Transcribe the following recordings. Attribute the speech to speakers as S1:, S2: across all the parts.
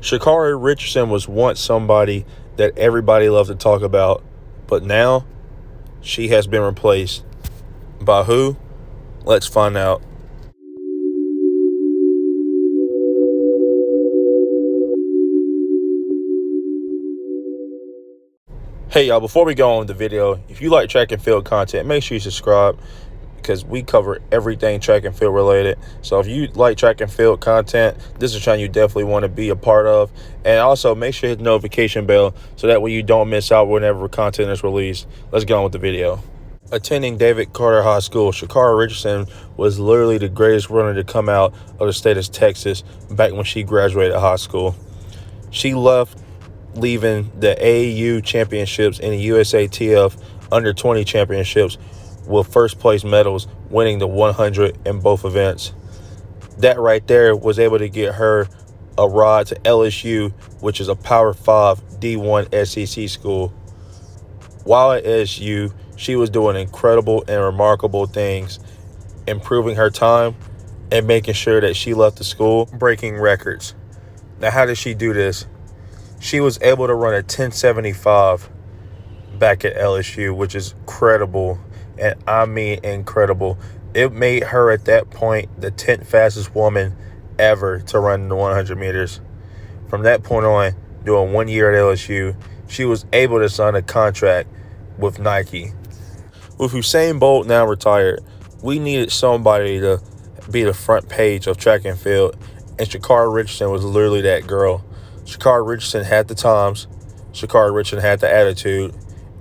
S1: Sha'Carri Richardson was once somebody that everybody loved to talk about, but now she has been replaced. By who? Let's find out. Hey y'all, before we go on with the video, if you like track and field content, make sure you subscribe because we cover everything track and field related. So if you like track and field content, this is a channel you definitely want to be a part of. And also make sure you hit the notification bell so that way you don't miss out whenever content is released. Let's get on with the video. Attending David Carter High School, Sha'Carri Richardson was literally the greatest runner to come out of the state of Texas back when she graduated high school. She left leaving the AAU championships and the USATF under 20 championships with first place medals, winning the 100 in both events. That right there was able to get her a ride to LSU, which is a Power 5 D1 SEC school. While at SU, she was doing incredible and remarkable things, improving her time and making sure that she left the school breaking records. Now, how did she do this? She was able to run a 10.75 back at LSU, which is incredible, and I mean incredible. It made her at that point the 10th fastest woman ever to run the 100 meters. From that point on, doing 1 year at LSU, she was able to sign a contract with Nike. With Usain Bolt now retired, we needed somebody to be the front page of track and field, and Sha'Carri Richardson was literally that girl. Sha'Carri Richardson had the times, Sha'Carri Richardson had the attitude,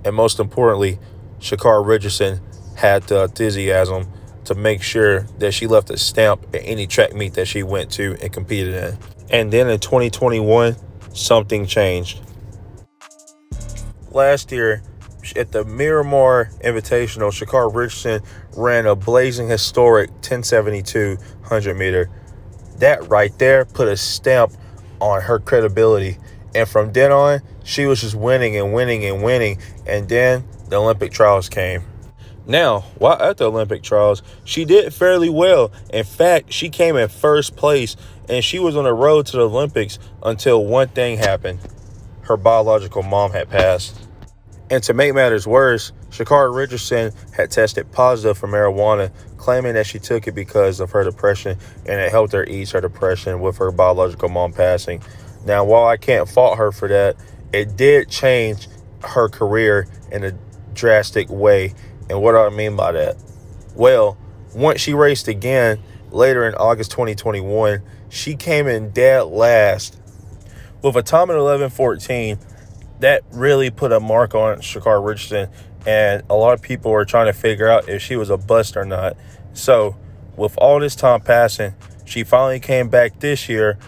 S1: and most importantly, Sha'Carri Richardson had the enthusiasm to make sure that she left a stamp at any track meet that she went to and competed in. And then in 2021, something changed. Last year, at the Miramar Invitational, Sha'Carri Richardson ran a blazing historic 10.72 100 meter. That right there put a stamp on her credibility, and from then on she was just winning and winning and winning. And then the Olympic trials came. Now, while at the Olympic trials, she did fairly well. In fact, she came in first place, and she was on the road to the Olympics until one thing happened. Her biological mom had passed. And to make matters worse, Sha'Carri Richardson had tested positive for marijuana, claiming that she took it because of her depression and it helped her ease her depression with her biological mom passing. Now, while I can't fault her for that, it did change her career in a drastic way. And what do I mean by that? Well, once she raced again later in August 2021, she came in dead last with a time at 11:14. That really put a mark on Sha'Carri Richardson, and a lot of people were trying to figure out if she was a bust or not. So with all this time passing, she finally came back this year.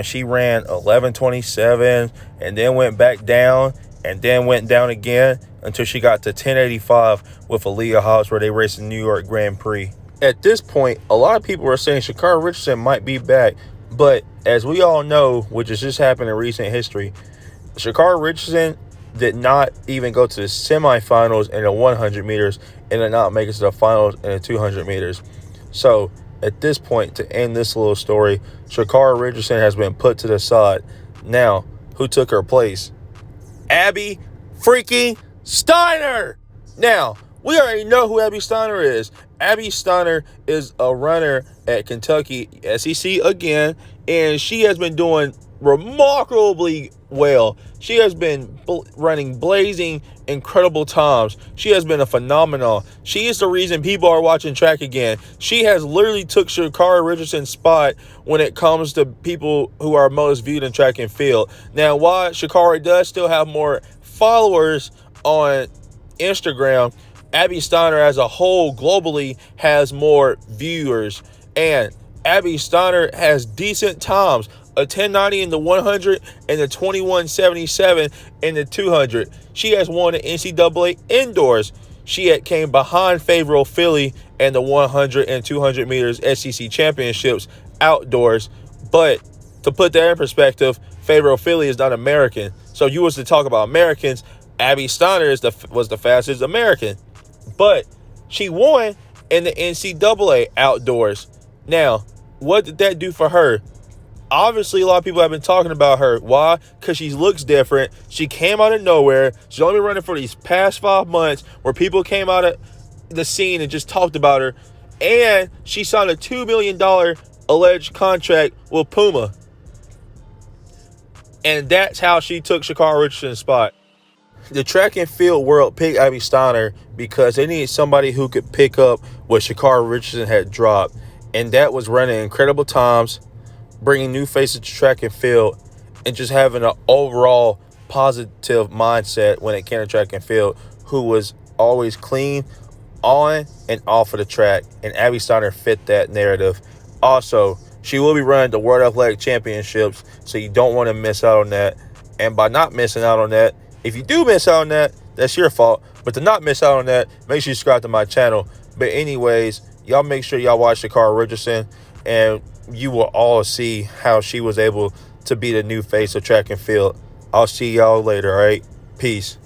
S1: She ran 11:27 and then went back down and then went down again until she got to 10:85 with Aaliyah Hobbs, where they raced the New York Grand Prix. At this point, a lot of people were saying Sha'Carri Richardson might be back, but as we all know, which has just happened in recent history, Sha'Carri Richardson did not even go to the semifinals in the 100 meters and did not make it to the finals in the 200 meters. So at this point, to end this little story, Sha'Carri Richardson has been put to the side. Now, who took her place? Abby freaking Steiner! Now, we already know who Abby Steiner is. Abby Steiner is a runner at Kentucky SEC again, and she has been doing remarkably well. She has been running blazing incredible times. She has been a phenomenon. She is the reason people are watching track again. She has literally took Sha'Carri Richardson's spot when it comes to people who are most viewed in track and field. Now, while Sha'Carri does still have more followers on Instagram, Abby Steiner as a whole globally has more viewers, and Abby Steiner has decent times. A 10.90 in the 100 and the 21.77 in the 200. She has won the NCAA indoors. She had came behind Favorable Philly and the 100 and 200 meters SEC championships outdoors. But to put that in perspective, Favorable Philly is not American. So you was to talk about Americans, Abby Steiner was the fastest American. But she won in the NCAA outdoors. Now, what did that do for her? Obviously, a lot of people have been talking about her. Why? Because she looks different. She came out of nowhere. She's only been running for these past 5 months where people came out of the scene and just talked about her. And she signed a $2 million alleged contract with Puma. And that's how she took Sha'Carri Richardson's spot. The track and field world picked Abby Steiner because they needed somebody who could pick up what Sha'Carri Richardson had dropped. And that was running incredible times, bringing new faces to track and field, and just having an overall positive mindset when it came to track and field, who was always clean on and off of the track. And Abby Steiner fit that narrative. Also, she will be running the World Athletic Championships, so you don't want to miss out on that. And by not missing out on that, if you do miss out on that, that's your fault. But to not miss out on that, make sure you subscribe to my channel. But anyways, y'all make sure y'all watch Sha'Carri Richardson, and you will all see how she was able to be the new face of track and field. I'll see y'all later, all right? Peace.